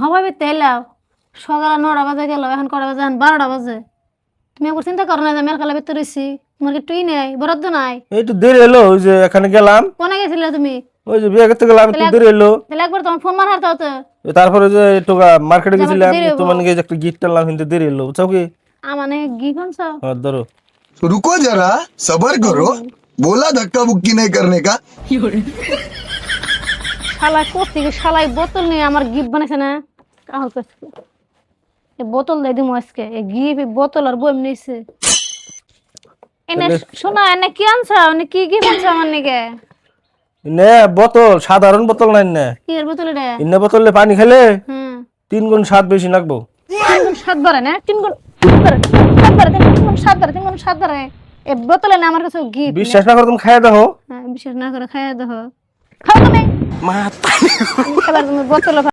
হবাবে তেলাও সকাল 9টা বাজে গেল, এখন কটা বাজে? এখন 12টা বাজে। তুমি একবার চিন্তা করো না যে আমি কালা বেতে রয়েছি, তোমার কি টুই নেই, বরাদ্দ নাই? এই তো দেরি এলো, ওই যে এখানে গেলাম, কোনে গেছিলে তুমি? ওই যে বিয়ে করতে গেলাম, একটু দেরি এলো। তাহলে একবার তোমার ফোন মার হারতে হতো তারপরে যে একটু মার্কেটে যে আমার একটু গেছিলাম, দেরি হবো। তোমার নিয়ে যে একটা গিফট আনলাম, কিন্তু দেরি এলো, বুঝছো কি? মানে গি কোনছ? হ্যাঁ, ধরো। रुको जरा सबर करो बोला धक्का बुक्की नहीं करने का শালা করছি কি, শালাই বোতল নিয়ে আমার গিফট বানাইছে না? কাহল করছে এই বোতল দিয়ে দিমু আজকে। এই গিফট বোতল আর বই নিছে। এনে শোনা, এনে কি আনছ? এনে কি গিফট আনছ আমার নিকে? নে বোতল, সাধারণ বোতল নাই না, কি এর বোতল রে? ইন্নে বোতলে পানি খেলে হুম 3 গুণ স্বাদ বেশি লাগবো। 3 গুণ 7 বারে না? 3 গুণ 7 বারে, 3 গুণ 7 বারে, 3 গুণ 7 বারে। এই বোতলে না আমার কাছে গিফট। বিশ্বাস না করে তুমি খাইয়া দেখো। হ্যাঁ, বিশ্বাস না করে খাইয়া দেখো। খাও তুমি। মা আমি খেলার তুমি বোতল